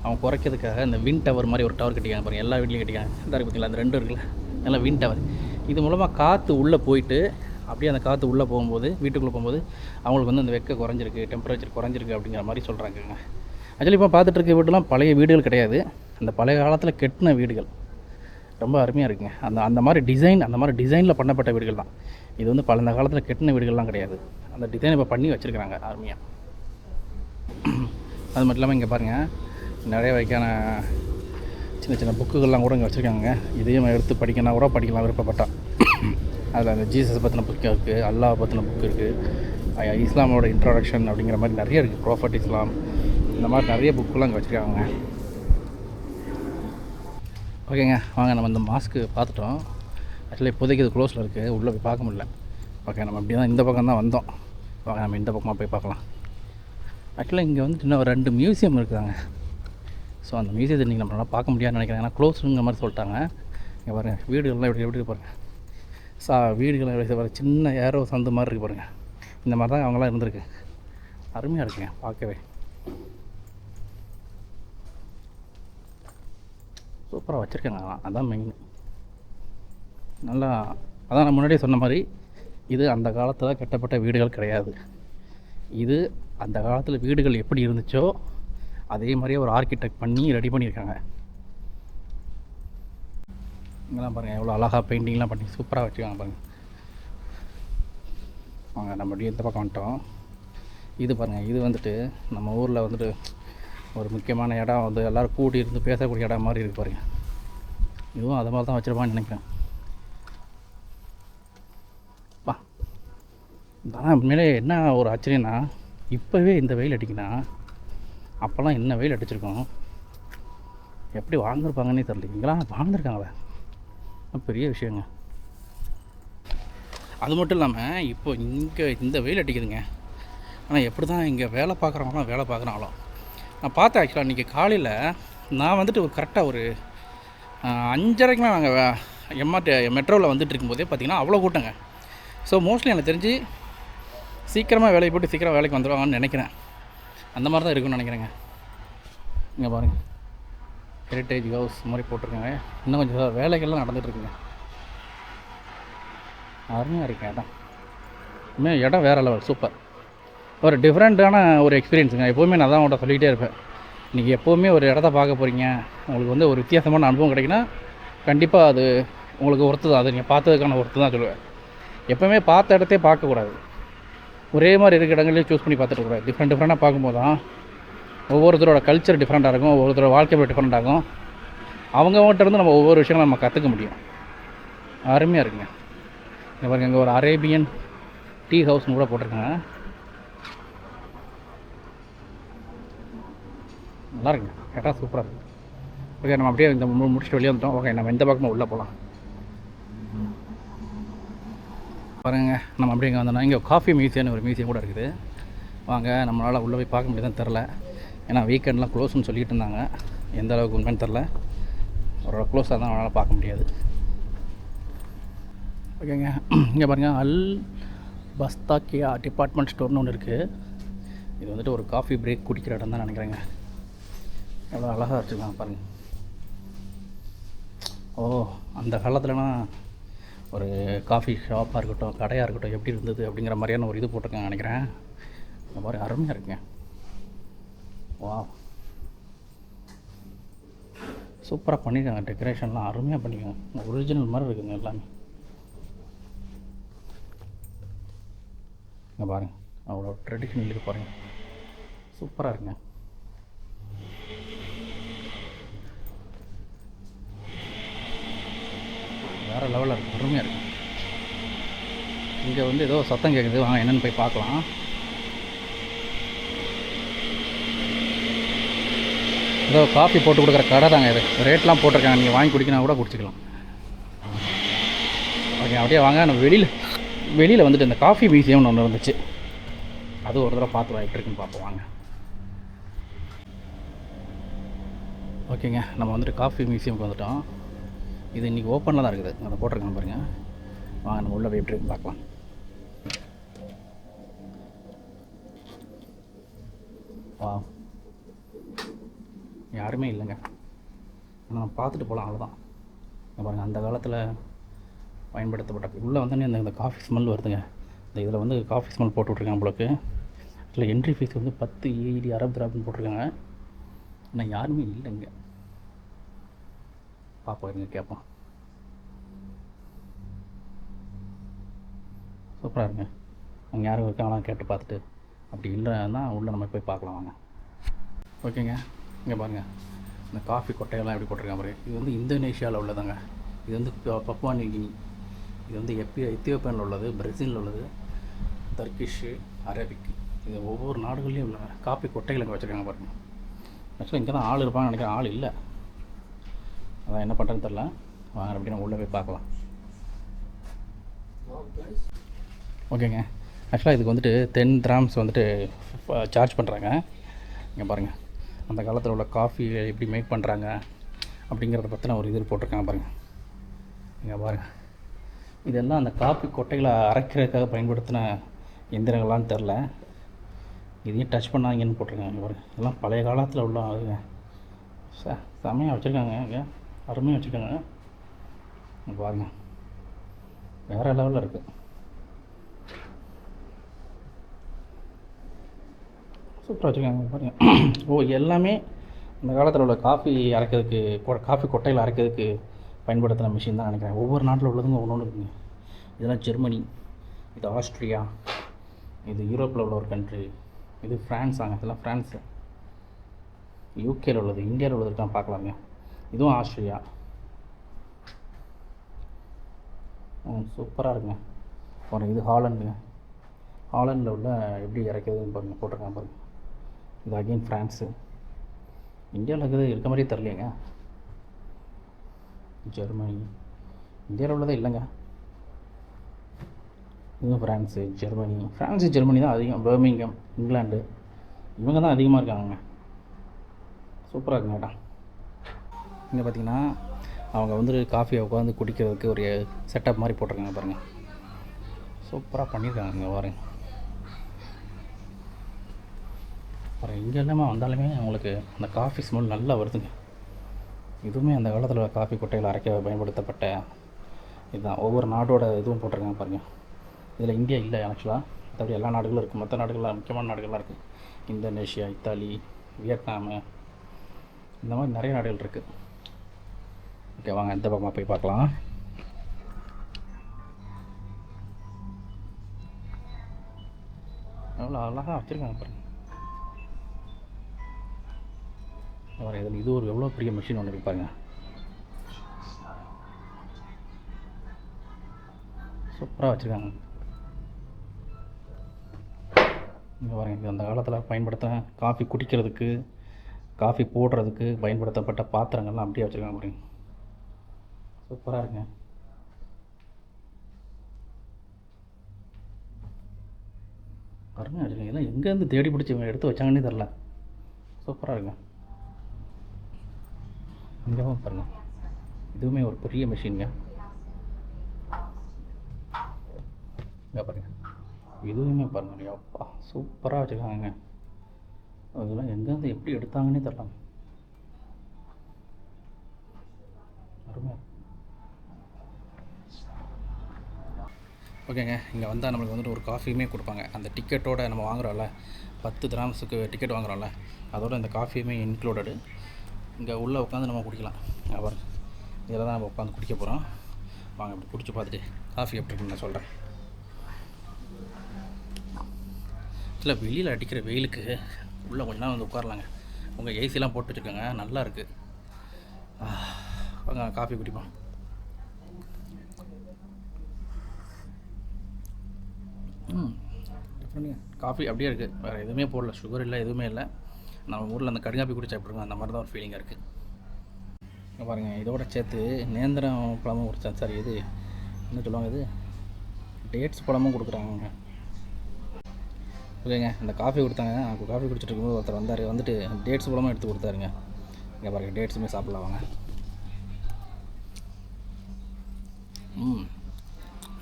அவங்க குறைக்கிறதுக்காக இந்த விண்ட் டவர் மாதிரி ஒரு டவர் கட்டிக்காங்க பாருங்கள். எல்லா வீட்லேயும் கட்டிக்காங்க. இந்த பார்த்தீங்களா, அந்த 2 இருக்குல்ல, எல்லாம் விண்ட் டவர். இது மூலமாக காற்று உள்ளே போயிட்டு அப்படியே அந்த காற்று உள்ளே போகும்போது வீட்டுக்குள்ளே போகும்போது அவங்களுக்கு வந்து அந்த வெக்க குறைஞ்சிருக்கு, டெம்பரேச்சர் குறைஞ்சிருக்கு அப்படிங்கிற மாதிரி சொல்கிறாங்கங்க. ஆக்சுவலி இப்போ பார்த்துட்டு இருக்க வீடுலாம் பழைய வீடுகள் கிடையாது, அந்த பழைய காலத்தில் கெட்டின வீடுகள். ரொம்ப அருமையாக இருக்குங்க. அந்த மாதிரி டிசைனில் பண்ணப்பட்ட வீடுகள் தான் இது. வந்து பழைய காலத்தில் கெட்டின வீடுகள்லாம் கிடையாது, அந்த டிசைன் இப்போ பண்ணி வச்சுருக்குறாங்க அருமையாக. அது மட்டும் இல்லாமல் இங்கே பாருங்கள், நிறைய வகையான சின்ன சின்ன புக்குகள்லாம் கூட இங்கே வச்சுருக்காங்க. இதையும் எடுத்து படிக்கணும்னா கூட படிக்கலாம் விருப்பப்பட்டால். அதில் அந்த ஜீசஸ் பற்றின புக்கு இருக்குது, அல்லாஹ் பற்றின புக்கு இருக்குது, இஸ்லாமோட இன்ட்ரோடக்ஷன் அப்படிங்கிற மாதிரி நிறைய இருக்குது, ப்ராஃபட் இஸ்லாம், இந்த மாதிரி நிறைய புக்கெலாம் இங்கே வச்சுருக்காங்க. ஓகேங்க, வாங்க நம்ம இந்த மாஸ்க்கு பார்த்துட்டோம். ஆக்சுவலி இப்போதைக்கு இது க்ளோஸில் இருக்குது, உள்ளே போய் பார்க்க முடியல. ஓகே, நம்ம இப்படி தான் இந்த பக்கம் தான் வந்தோம். வாங்க நம்ம இந்த பக்கமாக போய் பார்க்கலாம். ஆக்சுவலாக இங்கே வந்துட்டு இன்னும் ஒரு 2 மியூசியம் இருக்குதாங்க. ஸோ அந்த மியூசியத்தை இன்றைக்கி நம்மளால பார்க்க முடியாதுன்னு நினைக்கிறேன், ஏன்னா க்ளோஸுங்கிற மாதிரி சொல்லிட்டாங்க. இங்கே பாருங்கள், வீடுகள்லாம் எப்படி பாருங்கள், வீடுகள் எப்படி பாருங்கள், சின்ன ஏரோ சந்து மாதிரி இருக்குது பாருங்கள். இந்த மாதிரி தான் அவங்களாம் இருந்திருக்கு. அருமையாக இருக்குங்க பார்க்கவே, சூப்பராக வச்சுருக்காங்க. அதான் மெயின். நல்லா, அதான் நான் முன்னாடியே சொன்ன மாதிரி, இது அந்த காலத்தில் கட்டப்பட்ட வீடுகள் கிடையாது. இது அந்த காலத்தில் வீடுகள் எப்படி இருந்துச்சோ அதே மாதிரியே ஒரு ஆர்கிடெக்ட் பண்ணி ரெடி பண்ணியிருக்காங்க. இங்கெல்லாம் பாருங்கள், எவ்வளோ அழகாக பெயிண்டிங்லாம் பண்ணி சூப்பராக வச்சுருக்காங்க பாருங்கள். வாங்க நம்ம அப்படியே இந்த பக்கம் வந்துட்டோம். இது பாருங்கள், இது வந்துட்டு நம்ம ஊரில் வந்துட்டு ஒரு முக்கியமான இடம், வந்து எல்லோரும் கூடி இருந்து பேசக்கூடிய இடம் மாதிரி இருக்குது பாருங்கள். இதுவும் அதை மாதிரி தான் வச்சுருப்பான்னு நினைக்கிறேன். ஆனால் உண்மையிலே என்ன ஒரு ஆச்சரியன்னா, இப்போவே இந்த வெயில் அடிக்குன்னா அப்போல்லாம் என்ன வெயில் அடிச்சிருக்கோம், எப்படி வாழ்ந்துருப்பாங்கன்னே தெரியல. இங்கெல்லாம் வாழ்ந்துருக்காங்களே, பெரிய விஷயங்க. அது மட்டும் இல்லாமல் இப்போ இங்கே இந்த வெயில் அடிக்குதுங்க, ஆனால் எப்படி தான் இங்கே வேலை பார்க்குறாங்களோ நான் பார்த்தேன். ஆக்சுவலாக இன்றைக்கி காலையில் நான் வந்துட்டு கரெக்டாக ஒரு 5:30க்குமே நாங்கள் மெட்ரோவில் வந்துட்டு இருக்கும்போதே பார்த்திங்கன்னா அவ்வளோ கூட்டங்க. ஸோ மோஸ்ட்லி எனக்கு தெரிஞ்சு சீக்கிரமாக வேலையை போட்டு சீக்கிரம் வேலைக்கு வந்துடுவாங்கன்னு நினைக்கிறேன். அந்த மாதிரி தான் இருக்குன்னு நினைக்கிறேங்க. இங்கே பாருங்கள், ஹெரிட்டேஜ் ஹவுஸ் மாதிரி போட்டிருக்காங்க. இன்னும் கொஞ்சம் வேலைகள்லாம் நடந்துகிட்ருக்குங்க. அருமையாக இருக்குங்க இடம். இன்னும் இடம் வேறு லெவல், சூப்பர். ஒரு டிஃப்ரெண்ட்டான ஒரு எக்ஸ்பீரியன்ஸுங்க. எப்போவுமே நான் தான் உங்கள்கிட்ட சொல்லிகிட்டே இருப்பேன், நீங்கள் எப்போவுமே ஒரு இடத்த பார்க்க போகிறீங்க, உங்களுக்கு வந்து ஒரு வித்தியாசமான அனுபவம் கிடைக்குன்னா கண்டிப்பாக அது உங்களுக்கு ஒர்த்து தான். அது நீங்கள் பார்த்ததுக்கான ஒர்த்து தான் சொல்லுவேன். எப்போவுமே பார்த்த இடத்தையே பார்க்கக்கூடாது, ஒரே மாதிரி இருக்கிற இடங்களையும் சூஸ் பண்ணி பார்த்துட்டு கூடாது. டிஃப்ரெண்ட்டாக பார்க்கும்போது தான் ஒவ்வொருத்தரோட கல்ச்சர் டிஃப்ரெண்ட்டாக இருக்கும், ஒவ்வொருத்தரோட வாழ்க்கை டிஃப்ரெண்ட் ஆகும். அவங்ககிட்ட இருந்து நம்ம ஒவ்வொரு விஷயங்களும் நம்ம கற்றுக்க முடியும். அருமையாக இருக்குங்க. இங்கே பாருங்கள், இங்கே ஒரு அரேபியன் டீ ஹவுஸ்னு கூட போட்டிருக்காங்க. நல்லா இருக்குங்க, கேட்டால் சூப்பராக இருக்குது. ஓகே, நம்ம அப்படியே இந்த முடிச்சுட்டு வெளியே வந்துட்டோம். ஓகே, நம்ம இந்த பக்கமாக உள்ளே போகலாம். பாருங்க, நம்ம அப்படியே இங்கே வந்தோம்னா இங்கே காஃபி மியூசியம்னு ஒரு மியூசியம் கூட இருக்குது. வாங்க, நம்மளால் உள்ளே போய் பார்க்க முடியாதுன்னு தெரில, ஏன்னா வீக்கெண்ட்லாம் க்ளோஸ்னு சொல்லிகிட்டு இருந்தாங்க. எந்த அளவுக்கு உண்மைன்னு தெரில, ஒரு க்ளோஸாக தான் நம்மளால் பார்க்க முடியாது. ஓகேங்க, இங்கே பாருங்கள், அல் பஸ்தாக்கியா டிபார்ட்மெண்ட் ஸ்டோர்னு ஒன்று இருக்குது. இது வந்துட்டு ஒரு காஃபி பிரேக் குடிக்கிற இடம் தான் நினைக்கிறேங்க. எவ்வளோ அழகாக வச்சுருக்காங்க பாருங்கள். ஓ, அந்த காலத்துலலாம் ஒரு காஃபி ஷாப்பாக இருக்கட்டும், கடையாக இருக்கட்டும், எப்படி இருந்தது அப்படிங்கிற மாதிரியான ஒரு இது போட்டிருக்காங்க நினைக்கிறேன். இந்த மாதிரி அருமையாக இருக்குங்க. வா, சூப்பராக பண்ணியிருக்காங்க, டெக்கரேஷன்லாம் அருமையாக பண்ணியிருக்காங்க, ஒரிஜினல் மாதிரி இருக்குங்க எல்லாமே. இங்கே பாருங்கள், அவ்வளோ ட்ரெடிஷ்னல் இருக்குது பாருங்கள், சூப்பராக இருக்குங்க. வேறு லெவலில் இருக்குது, அருமையாக இருக்குது. இங்கே வந்து ஏதோ சத்தம் கேட்குது, வாங்க என்னென்னு போய் பார்க்கலாம். ஏதோ காஃபி போட்டு கொடுக்குற கடை தாங்க இது. ரேட்லாம் போட்டிருக்காங்க, நீங்கள் வாங்கி குடிக்கினா கூட குடிச்சிக்கலாம். ஓகே, அப்படியே வாங்க, நம்ம வெளியில் வந்துட்டு இந்த காஃபி மியூசியம்னு ஒன்று இருந்துச்சு, அது ஒரு தடவை பார்த்து எப்படி இருக்குன்னு பார்ப்போம் வாங்க. ஓகேங்க, நம்ம வந்துட்டு காஃபி மியூசியமுக்கு வந்துட்டோம். இது இன்றைக்கி ஓப்பனில் தான் இருக்குது, அதை போட்டிருக்காங்க பாருங்கள். வாங்க நம்ம உள்ளே போய் எப்படி இருக்குன்னு பார்க்கலாம். வா, யாருமே இல்லைங்க, நம்ம பார்த்துட்டு போகலாம், அவ்வளோதான். பாருங்கள், அந்த காலத்தில் பயன்படுத்தப்பட்ட உள்ளே வந்தோடனே இந்த காஃபி ஸ்மெல் வருதுங்க. இந்த இதில் காஃபி ஸ்மெல் போட்டு விட்ருக்காங்க உங்களுக்கு. இதில் என்ட்ரி ஃபீஸ் 10 AED அரபு திராப்னு போட்டிருக்காங்க. ஆனால் யாருமே இல்லைங்க. பார்ப்போம், இருங்க கேட்போம். சூப்பராக இருங்க. அங்கே யாரும் இருக்காங்களாம் கேட்டு பார்த்துட்டு, அப்படி இல்லைன்னா உள்ளே நம்ம போய் பார்க்கலாம் வாங்க. ஓகேங்க, இங்கே பாருங்கள், இந்த காஃபி கொட்டையெல்லாம் எப்படி போட்டிருக்காங்க பாருங்க. இது வந்து இந்தோனேஷியாவில் உள்ளதாங்க. இது வந்து பப்புவா நியூ கினி. இது வந்து எத்தியோப்பியாவில் உள்ளது, பிரேசிலில் உள்ளது, டர்க்கிஷு, அரேபிக். இது ஒவ்வொரு நாடுகள்லேயும் உள்ள காஃபி கொட்டைகள் அங்கே வச்சுருக்காங்க பாருங்கள். ஆக்சுவலாக இங்கே தான் ஆள் இருப்பாங்கன்னு நினைக்கிறேன், ஆள் இல்லை. அதான் என்ன பண்ணுறதுன்னு தெரில. வாங்க அப்படி நம்ம உள்ளே போய் பார்க்கலாம். ஓகேங்க, ஆக்சுவலாக இதுக்கு வந்துட்டு 10 dirhams வந்துட்டு சார்ஜ் பண்ணுறாங்க. இங்கே பாருங்கள், அந்த காலத்தில் உள்ள காஃபி எப்படி மேக் பண்ணுறாங்க அப்படிங்கிறத பற்றின ஒரு இது போட்டிருக்காங்க பாருங்கள். இங்கே பாருங்கள், இதெல்லாம் அந்த காஃபி கொட்டைகளை அரைக்கிறதுக்காக பயன்படுத்தின எந்திரங்களான்னு தெரில. இதையும் டச் பண்ணாங்கன்னு போட்டிருக்காங்க. இங்கே பாருங்கள், இதெல்லாம் பழைய காலத்தில் உள்ள அதுங்க. செமையாக வச்சுருக்காங்க, இங்கே அருமையாக வச்சுருக்காங்க. இங்கே பாருங்கள், வேறு லெவலில் இருக்குது. சூப்பராக வச்சுருக்காங்க பாருங்கள். ஓ, எல்லாமே இந்த காலத்தில் உள்ள காஃபி அரைக்கிறதுக்கு, காஃபி கொட்டையில் அரைக்கிறதுக்கு பயன்படுத்தின மிஷின் தான் நினைக்கிறேன். ஒவ்வொரு நாட்டில் உள்ளதுங்க ஒன்று ஒன்று இருக்குங்க. இதெல்லாம் ஜெர்மனி, இது ஆஸ்திரியா, இது யூரோப்பில் உள்ள ஒரு கண்ட்ரி, இது ஃப்ரான்ஸ். இதெல்லாம் ஃப்ரான்ஸு. யூகேயில் உள்ளது, இந்தியாவில் உள்ளது இருக்கான்னு பார்க்கலாமே. இதுவும் ஆஸ்திரியா. சூப்பராக இருக்குங்க பாருங்கள். இது ஹாலண்டுங்க. ஹாலண்டில் உள்ள எப்படி இறக்குதுன்னு பாருங்கள், போட்டிருக்காங்க பாருங்கள். இது அகெயின் ஃப்ரான்ஸு. இந்தியாவில் இருக்கிறது இருக்க மாதிரியே தரலையேங்க. ஜெர்மனி, இந்தியாவில் உள்ளதே இல்லைங்க. இதுவும் ஃப்ரான்ஸு, ஜெர்மனி. ஃப்ரான்ஸு ஜெர்மனி தான் அதிகம். பர்மிங்கம், இங்கிலாண்டு, இவங்க தான் அதிகமாக இருக்காங்க. சூப்பராக இருக்குங்க இடம். இங்கே பார்த்திங்கன்னா அவங்க வந்து காஃபியை உட்காந்து குடிக்கிறதுக்கு ஒரு செட்டப் மாதிரி போட்டிருக்காங்க பாருங்கள். சூப்பராக பண்ணியிருக்காங்க. இங்கே பாருங்கள் பாருங்கள், இங்கே எல்லாமே வந்தாலுமே அவங்களுக்கு அந்த காஃபி ஸ்மெல் நல்லா வருதுங்க. இதுவுமே அந்த காலத்தில் காஃபி கொட்டையில் அரைக்க பயன்படுத்தப்பட்ட இதுதான். ஒவ்வொரு நாடோட இதுவும் போட்டிருக்காங்க பாருங்கள். இதில் இந்தியா இல்லை ஆக்சுவலாக, மற்றபடி எல்லா நாடுகளும் இருக்குது. மற்ற நாடுகள்லாம் முக்கியமான நாடுகள்லாம் இருக்குது. இந்தோனேஷியா, இத்தாலி, வியட்நாமு, இந்த மாதிரி நிறைய நாடுகள் இருக்குது. ஓகே, வாங்க இந்த பக்கமாக போய் பார்க்கலாம். எவ்வளோ அழகாக வச்சுருக்காங்க பாருங்கள். இதில் இது ஒரு எவ்வளோ பெரிய மிஷின் ஒன்று இருப்பாங்க. சூப்பராக வச்சுருக்காங்க. இங்கே பாருங்கள், இது அந்த காலத்தில் பயன்படுத்த காஃபி குடிக்கிறதுக்கு, காஃபி போடுறதுக்கு பயன்படுத்தப்பட்ட பாத்திரங்கள்லாம் அப்படியே வச்சுருக்காங்க பாருங்க. சூப்பராக இருக்குங்க. அருமையாக வச்சுருக்காங்க. இதெல்லாம் எங்கேருந்து தேடி பிடிச்சி எடுத்து வச்சாங்கன்னே தெரில. சூப்பராக இருக்குங்க. இங்கே பாருங்கள், இதுவுமே ஒரு பெரிய மிஷினுங்க. இங்கே பாருங்கள், இதுவுமே பாருங்கள். அப்பா சூப்பராக வச்சுருக்காங்க. அதெல்லாம் எங்கேருந்து எப்படி எடுத்தாங்கன்னே தெரில. அருமையாக. ஓகேங்க, இங்கே வந்தால் நம்மளுக்கு வந்துட்டு ஒரு காஃபியுமே கொடுப்பாங்க. அந்த டிக்கெட்டோடு நம்ம வாங்குகிறோம்ல, 10 dirhamsக்கு டிக்கெட் வாங்குகிறோம்ல, அதோட இந்த காஃபியுமே இன்க்ளூடடு. இங்கே உள்ளே உட்காந்து நம்ம குடிக்கலாம். அப்புறம் இதில் தான் நம்ம உட்காந்து குடிக்க போகிறோம். வாங்க இப்படி குடிச்சு பார்த்துட்டு காஃபி எப்படி இருக்குன்னு நான் சொல்கிறேன். இல்லை, வெளியில் அடிக்கிற வெயிலுக்கு உள்ளே கொஞ்ச நேரம் வந்து உட்காரலாங்க. உங்கள் ஏசிலாம் போட்டு வச்சுருக்காங்க, நல்லா இருக்குது. வாங்க காஃபி குடிப்போம். டிஃப்ரெண்ட்டுங்க. காஃபி அப்படியே இருக்குது, வேறு எதுவுமே போடல, சுகர் இல்லை, எதுவுமே இல்லை. நம்ம ஊரில் அந்த கடுங்காப்பி குடிச்சா எப்படி இருக்கும், அந்த மாதிரி தான் ஒரு ஃபீலிங்காக இருக்குது. இங்கே பாருங்கள், இதோட சேர்த்து நேந்திரம் பழமும் குடித்தா, சாரி இது என்ன சொல்லுவாங்க, இது டேட்ஸ் பழமும் கொடுக்குறாங்க. ஓகேங்க, இந்த காஃபி கொடுத்தாங்க. காஃபி குடிச்சிட்டு இருக்கும்போது ஒருத்தர் வந்தார், வந்துட்டு டேட்ஸ் பழமும் எடுத்து கொடுத்தாருங்க. இங்கே பாருங்கள், டேட்ஸுமே சாப்பிட்லாம் வாங்க.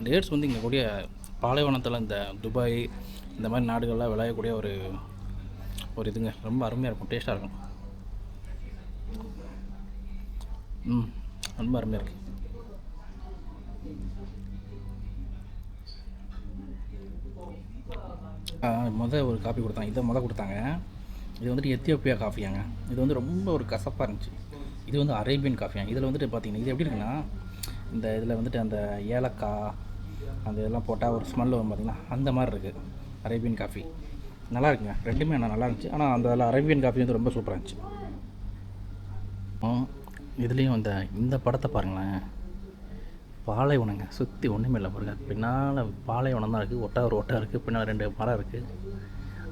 டேட்ஸ் வந்து இங்கே கூடிய பாலைவனத்தில் இந்த துபாய் இந்த மாதிரி நாடுகளில் விளையக்கூடிய ஒரு இதுங்க, ரொம்ப அருமையாக இருக்கும், டேஸ்ட்டாக இருக்கும். ரொம்ப அருமையாக இருக்குது. ஒரு காப்பி கொடுத்தாங்க, இதை கொடுத்தாங்க. இது வந்துட்டு எத்தியோப்பியா காஃபியாங்க. இது வந்து ரொம்ப ஒரு கசப்பாக இருந்துச்சு. இது வந்து அரேபியன் காஃபியாங்க. இதில் வந்துட்டு பார்த்தீங்கன்னா இது எப்படி இருக்குன்னா, இந்த இதில் வந்துட்டு அந்த ஏலக்காய் அந்த இதெல்லாம் போட்டால் ஒரு ஸ்மெல் வரும் பார்த்திங்கன்னா, அந்த மாதிரி இருக்குது அரேபியன் காஃபி. நல்லா இருக்குங்க, ரெண்டுமே நல்லா இருந்துச்சு. ஆனால் அந்த இதில் அரேபியன் காஃபி வந்து ரொம்ப சூப்பராக இருந்துச்சு. இதுலேயும் இந்த படத்தை பாருங்களேன், பாலைவனங்க சுற்றி ஒன்றுமே இல்லை பாருங்க. பின்னால் பாலைவனம் தான் இருக்குது, ஒட்டை இருக்குது, பின்னால் 2 மரம் இருக்குது.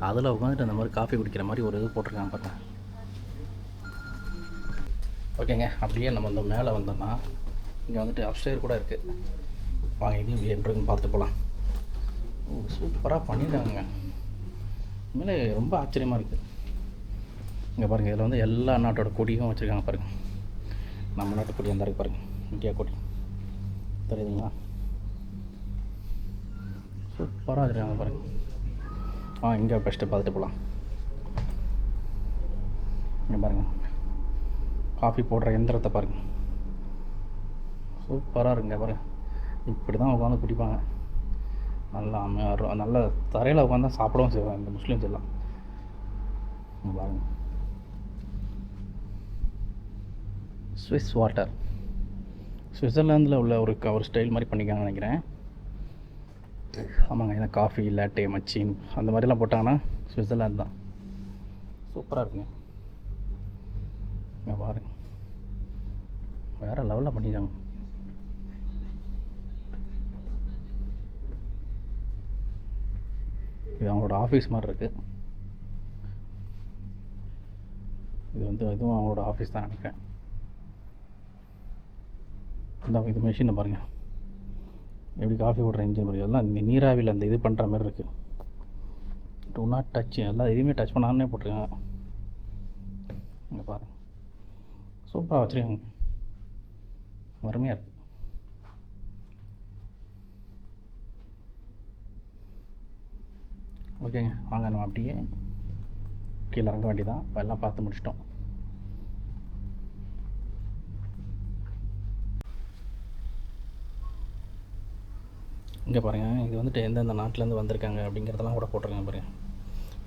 அதில் உட்காந்துட்டு அந்த மாதிரி காஃபி குடிக்கிற மாதிரி ஒரு இது போட்டிருக்காங்க பாருங்க. ஓகேங்க, அப்படியே நம்ம இந்த மேலே வந்தோம்னா இங்கே வந்துட்டு அப்ஸ்டேர் கூட இருக்குது. வாங்க இதையும் எப்படின்னு பார்த்துட்டு போகலாம். சூப்பராக பண்ணியிருக்காங்க. உண்மையிலே ரொம்ப ஆச்சரியமாக இருக்குது. இங்கே பாருங்கள், இதில் வந்து எல்லா நாட்டோட கொடியும் வச்சுருக்காங்க பாருங்கள். நம்ம நாட்டு கொடி அந்த இருக்குது பாருங்கள், இந்தியா கொடி தெரியுதுங்களா? சூப்பராக வச்சுருக்காங்க பாருங்கள். இங்கே ஃபஸ்ட்டு பார்த்துட்டு போகலாம். இங்கே பாருங்கள், காஃபி போடுற எந்திரத்தை பாருங்கள், சூப்பராக இருக்குங்க பாருங்கள். இப்படி தான் உட்காந்து குடிப்பாங்க. நல்லா நல்ல தரையில் உட்காந்து தான் சாப்பிடவும் செய்வாங்க இந்த முஸ்லீம்ஸ் எல்லாம். பாருங்கள், ஸ்விஸ் வாட்டர், சுவிட்சர்லாந்தில் உள்ள ஒரு ஸ்டைல் மாதிரி பண்ணிக்காங்கன்னு நினைக்கிறேன். ஆமாங்க, ஏன்னா காஃபி லாட்டே மச்சின் அந்த மாதிரிலாம் போட்டாங்கன்னா சுவிட்சர்லாந்து தான். சூப்பராக இருக்குங்க. இங்கே பாருங்க, வேறு லெவலில் பண்ணிட்டாங்க. இது அவங்களோட ஆஃபீஸ் மாதிரி இருக்குது. இதுவும் அவங்களோட ஆஃபீஸ் தான் நினைக்கிறேன். இது மெஷினை பாருங்கள், எப்படி காஃபி போடுற இன்ஜின் பாருங்கள். எல்லாம் இந்த நீராவியில் அந்த இது பண்ணுற மாதிரி இருக்குது. டூ நாட் டச், எல்லாம் எதுவுமே டச் பண்ணாமே போட்டிருக்காங்க. இங்கே பாருங்கள், சூப்பராக வச்சுருக்காங்க, அருமையாக இருக்குது. ஓகேங்க, வாங்க நம்ம அப்படியே கீழே இறங்க வேண்டியதான். இப்போ எல்லாம் பார்த்து முடிச்சிட்டோம். இங்கே பாருங்கள், இது வந்துட்டு எந்தெந்த நாட்டிலேருந்து வந்திருக்காங்க அப்படிங்கிறதெல்லாம் கூட போட்டிருக்காங்க பாருங்கள்.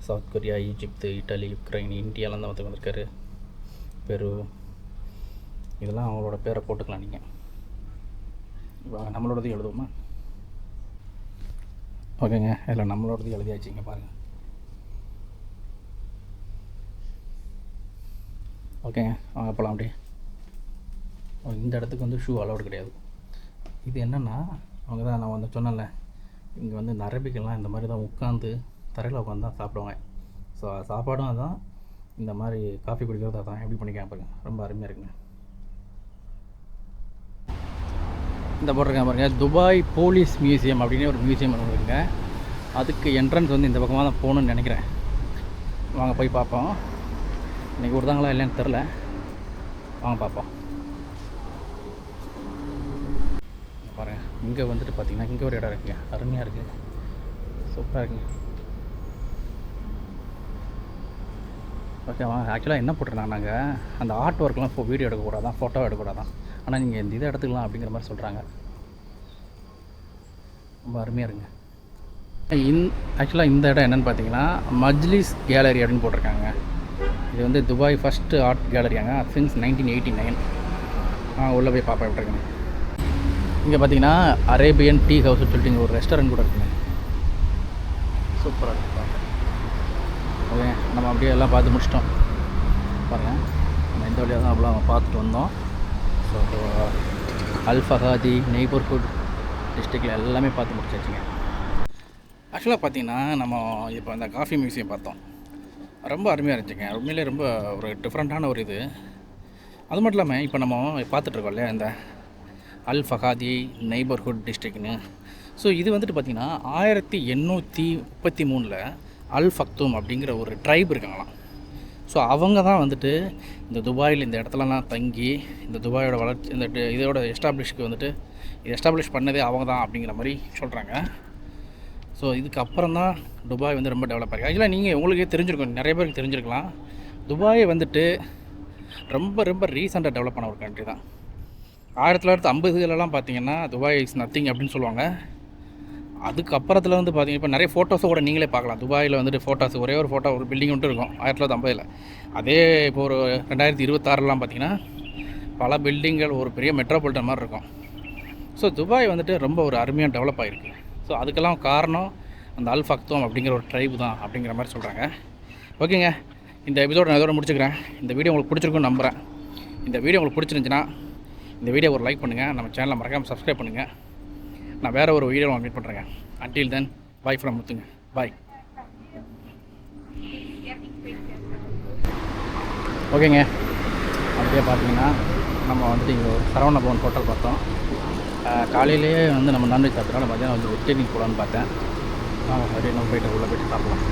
South Korea, Egypt, Italy, Ukraine, இந்தியாவிலேருந்து தான் வந்திருக்காரு, பெரு, இதெல்லாம் அவங்களோட பேரை போட்டுக்கலாம் நீங்கள். வாங்க நம்மளோடது எழுதுவோமா? ஓகேங்க, இதில் நம்மளோடது எழுதியாச்சுங்க பாருங்கள். ஓகேங்க, வாங்க போகலாம் அப்படியே. இந்த இடத்துக்கு வந்து ஷூ அலௌடு கிடையாது. இது என்னென்னா, அவங்க தான் நான் சொன்னேன்ல, இங்கே வந்து இந்த அரபிக்கெல்லாம் இந்த மாதிரி தான் உட்காந்து தரையில் உட்காந்து தான் சாப்பிடுவாங்க. ஸோ சாப்பாடும் அதான், இந்த மாதிரி காஃபி குடிக்கிறது அதான். எப்படி பண்ணிக்காம பாருங்க, ரொம்ப அருமையாக இருக்குங்க. இந்த போட்டிருக்கேன் பாருங்கள், துபாய் போலீஸ் மியூசியம் அப்படின்னு ஒரு மியூசியம் இருக்குங்க. அதுக்கு என்ட்ரன்ஸ் வந்து இந்த பக்கமாக தான் போகணுன்னு நினைக்கிறேன். வாங்க போய் பார்ப்போம். இன்றைக்கி விடுதாங்களா இல்லைன்னு தெரில, வாங்க பார்ப்போம். பாருங்கள், இங்கே வந்துட்டு பார்த்திங்கன்னா இங்கே ஒரு இடம் இருக்குங்க, அருமையாக இருக்குது, சூப்பராக இருக்குங்க. ஓகேவா, ஆக்சுவலாக என்ன போட்டிருந்தாங்க, நாங்கள் அந்த ஆர்ட் ஒர்க்லாம் வீடியோ எடுக்கக்கூடாதான், ஃபோட்டோ எடுக்கக்கூடாதான். ஆனால் நீங்கள் இந்த இதை எடுத்துக்கலாம் அப்படிங்கிற மாதிரி சொல்கிறாங்க. ரொம்ப அருமையாக இருக்குங்க. ஆக்சுவலாக இந்த இடம் என்னென்னு பார்த்தீங்கன்னா மஜ்லிஸ் கேலரி அப்படின்னு போட்டிருக்காங்க. இது வந்து துபாய் ஃபஸ்ட்டு ஆர்ட் கேலரியாங்க, சின்ஸ் 1989. உள்ளே போய் பார்ப்பேன் விட்டுருக்கேங்க. இங்கே பார்த்தீங்கன்னா அரேபியன் டீ ஹவுஸ்னு சொல்லிட்டு இங்கே ஒரு ரெஸ்டாரண்ட் கூட இருக்குங்க, சூப்பராக இருக்குது பார்க்க. ஓகே, நம்ம அப்படியே எல்லாம் பார்த்து முடிச்சிட்டோம் பாருங்கள். நம்ம இந்த வழியாக தான் அவ்வளோ பார்த்துட்டு வந்தோம். ஸோ அல் ஃபஹாதி நெய்பர்ஹுட் டிஸ்ட்ரிக்டில் எல்லாமே பார்த்து முடிச்சாச்சுங்க. ஆக்சுவலாக பார்த்தீங்கன்னா நம்ம இப்போ அந்த காஃபி மியூசியம் பார்த்தோம், ரொம்ப அருமையாக இருந்துச்சுங்க. உண்மையிலே ரொம்ப ஒரு டிஃப்ரெண்ட்டான ஒரு இது. அது மட்டும் இல்லாமல் இப்போ நம்ம பார்த்துட்ருக்கோம் இல்லையா இந்த அல் ஃபஹாதி நெய்பர்ஹுட் டிஸ்ட்ரிக்ட்னு. ஸோ இது வந்துட்டு பார்த்திங்கன்னா 1833 அல் ஃபக்தூம் அப்படிங்கிற ஒரு ட்ரைப் இருக்காங்களாம். ஸோ அவங்க தான் வந்துட்டு இந்த துபாயில் இந்த இடத்துலலாம் தங்கி இந்த துபாயோட வளர்ச்சி இந்த இதோட எஸ்டாப்ளிஷ்க்கு வந்துட்டு இது எஸ்டாப்ளிஷ் பண்ணதே அவங்க தான் அப்படிங்கிற மாதிரி சொல்கிறாங்க. ஸோ இதுக்கப்புறம் தான் துபாய் வந்து ரொம்ப டெவலப் ஆகிருக்கு. ஆக்சுவலாக நீங்கள் உங்களுக்கே தெரிஞ்சிருக்கும், நிறைய பேருக்கு தெரிஞ்சிருக்கலாம், துபாயை வந்துட்டு ரொம்ப ரொம்ப ரீசெண்டாக டெவலப் பண்ண ஒரு கண்ட்ரி தான். 1950களெல்லாம் பார்த்திங்கன்னா துபாய் இஸ் நத்திங் அப்படின்னு சொல்லுவாங்க. அதுக்கப்புறத்தில் வந்து பார்த்திங்க இப்போ நிறைய ஃபோட்டோஸை கூட நீங்களே பார்க்கலாம். துபாயில் வந்துட்டு ஃபோட்டோஸ் ஒரே ஒரு ஃபோட்டோ ஒரு பில்டிங் மட்டும் இருக்கும் 1950. அதே இப்போ ஒரு 2026லாம் பார்த்திங்கன்னா பல பில்டிங்கள் ஒரு பெரிய மெட்ரோபாலிட்டன் மாதிரி இருக்கும். ஸோ துபாய் வந்துட்டு ரொம்ப ஒரு அருமையாக டெவலப் ஆகிருக்கு. ஸோ அதுக்கெல்லாம் காரணம் அந்த அல் ஃபக்தோம் அப்படிங்கிற ஒரு ட்ரைபு தான் அப்படிங்கிற மாதிரி சொல்கிறாங்க. ஓகேங்க, இந்த எபிசோட நான் இதோட முடிச்சுக்கிறேன். இந்த வீடியோ உங்களுக்கு பிடிச்சிருக்குன்னு நம்புகிறேன். இந்த வீடியோ உங்களுக்கு பிடிச்சிருந்துச்சின்னா இந்த வீடியோ ஒரு லைக் பண்ணுங்கள், நம்ம சேனலை மறக்காமல் சப்ஸ்கிரைப் பண்ணுங்கள். நான் வேறு ஒரு வீடியோவில் மீட் பண்ணுறேங்க. அன்டில் தென் பை ஃப்ரம் முத்துங்க. பாய். ஓகேங்க, அப்படியே பார்த்தீங்கன்னா நம்ம வந்துட்டு இங்கே ஒரு சரவண பவன் ஹோட்டல் பார்த்தோம். காலையிலேயே வந்து நம்ம நான்வெஜ் சாப்பிட்றோம். மத்தியானம் வந்து வெஜிடேரியன் போகலான்னு பார்த்தேன். அப்படியே நம்ம போய்ட்டு உள்ளே போய்ட்டு சாப்பிட்லாம்.